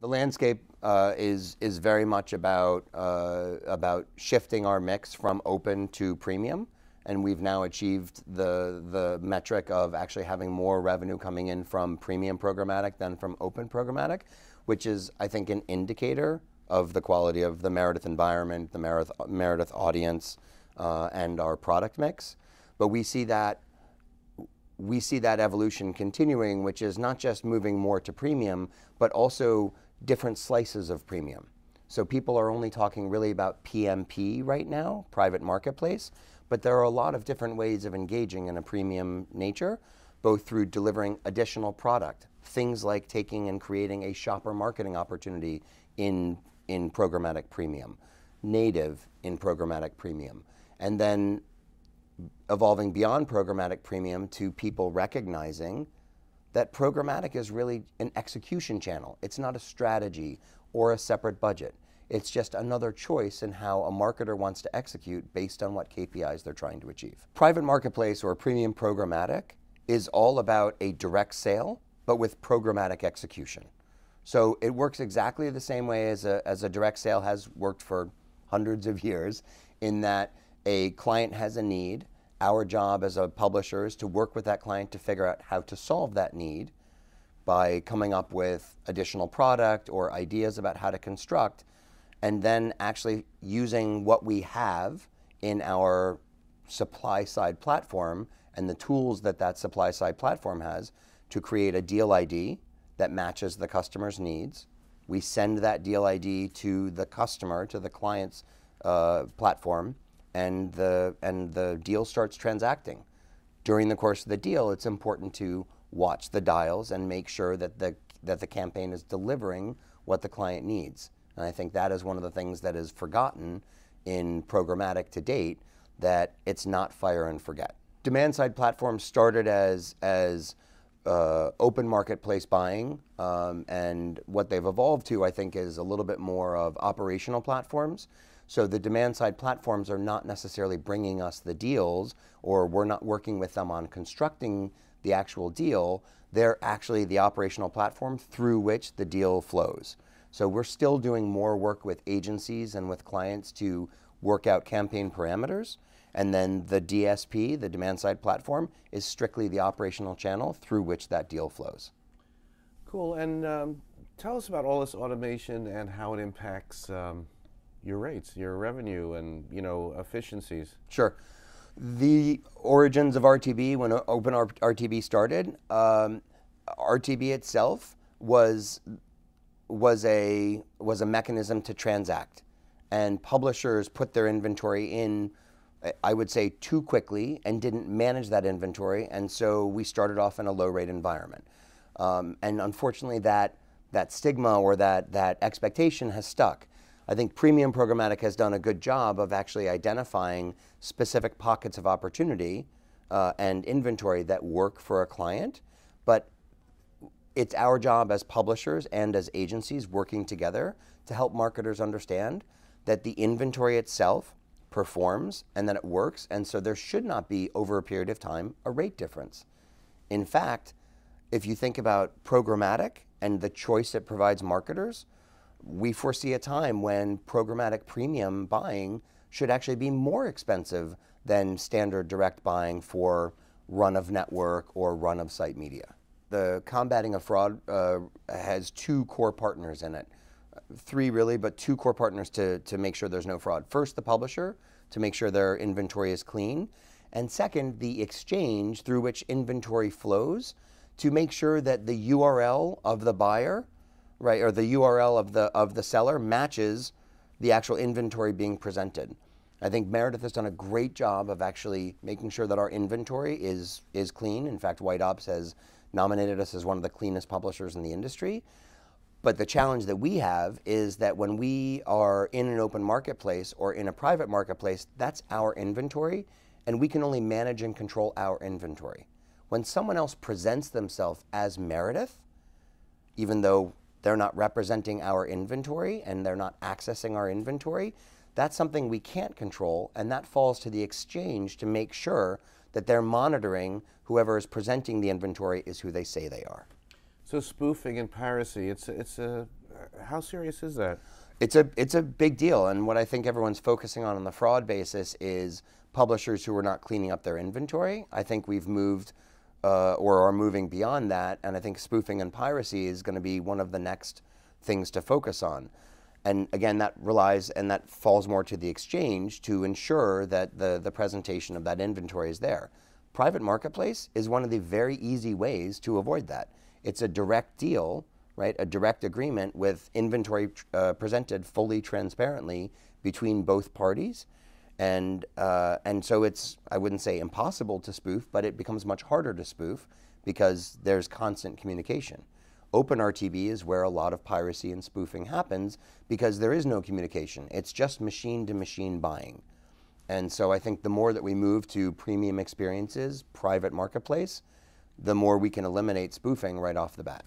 The landscape is very much about shifting our mix from open to premium, and we've now achieved the metric of actually having more revenue coming in from premium programmatic than from open programmatic, which is, I think, an indicator of the quality of the Meredith environment, the Meredith audience, and our product mix. But we see that evolution continuing, which is not just moving more to premium, but also different slices of premium. So people are only talking really about PMP right now, private marketplace, but there are a lot of different ways of engaging in a premium nature, both through delivering additional product, things like taking and creating a shopper marketing opportunity in programmatic premium, native in programmatic premium, and then evolving beyond programmatic premium to people recognizing that programmatic is really an execution channel. It's not a strategy or a separate budget. It's just another choice in how a marketer wants to execute based on what KPIs they're trying to achieve. Private marketplace or premium programmatic is all about a direct sale, but with programmatic execution. So it works exactly the same way as a direct sale has worked for hundreds of years, in that a client has a need. Our job as a publisher is to work with that client to figure out how to solve that need by coming up with additional product or ideas about how to construct, and then actually using what we have in our supply side platform and the tools that that supply side platform has to create a deal ID that matches the customer's needs. We send that deal ID to the customer, to the client's platform, and the deal starts transacting. During the course of the deal, it's important to watch the dials and make sure that the campaign is delivering what the client needs. And I think that is one of the things that is forgotten in programmatic to date, that it's not fire and forget. Demand side platforms started as open marketplace buying, and what they've evolved to, I think, is a little bit more of operational platforms. So the demand side platforms are not necessarily bringing us the deals, or we're not working with them on constructing the actual deal. They're actually the operational platform through which the deal flows. So we're still doing more work with agencies and with clients to work out campaign parameters. And then the DSP, the demand side platform, is strictly the operational channel through which that deal flows. Cool. And tell us about all this automation and how it impacts your rates, your revenue, and efficiencies. Sure. The origins of RTB, when Open RTB started, RTB itself was a mechanism to transact, and publishers put their inventory in, I would say, too quickly and didn't manage that inventory, and so we started off in a low rate environment. And unfortunately, that stigma or that expectation has stuck. I think premium programmatic has done a good job of actually identifying specific pockets of opportunity and inventory that work for a client, but it's our job as publishers and as agencies working together to help marketers understand that the inventory itself performs and that it works, and so there should not be, over a period of time, a rate difference. In fact, if you think about programmatic and the choice it provides marketers, we foresee a time when programmatic premium buying should actually be more expensive than standard direct buying for run of network or run of site media. The combating of fraud has two core partners in it. Three really, but two core partners to make sure there's no fraud. First, the publisher, to make sure their inventory is clean. And second, the exchange through which inventory flows, to make sure that the URL of the buyer, right, or the URL of the seller matches the actual inventory being presented. I think Meredith has done a great job of actually making sure that our inventory is clean. In fact, White Ops has nominated us as one of the cleanest publishers in the industry. But the challenge that we have is that when we are in an open marketplace or in a private marketplace, that's our inventory, and we can only manage and control our inventory. When someone else presents themselves as Meredith, even though they're not representing our inventory and they're not accessing our inventory, that's something we can't control, and that falls to the exchange to make sure that they're monitoring whoever is presenting the inventory is who they say they are. So spoofing and piracy, it's a How serious is that? It's a big deal, and what I think everyone's focusing on the fraud basis is publishers who are not cleaning up their inventory. I think we've moved or are moving beyond that, and I think spoofing and piracy is going to be one of the next things to focus on. And again, that relies and that falls more to the exchange to ensure that the presentation of that inventory is there. Private marketplace is one of the very easy ways to avoid that. It's a direct deal, right? A direct agreement with inventory presented fully transparently between both parties. And so it's, I wouldn't say impossible to spoof, but it becomes much harder to spoof because there's constant communication. OpenRTB is where a lot of piracy and spoofing happens because there is no communication. It's just machine-to-machine buying. And so I think the more that we move to premium experiences, private marketplace, the more we can eliminate spoofing right off the bat.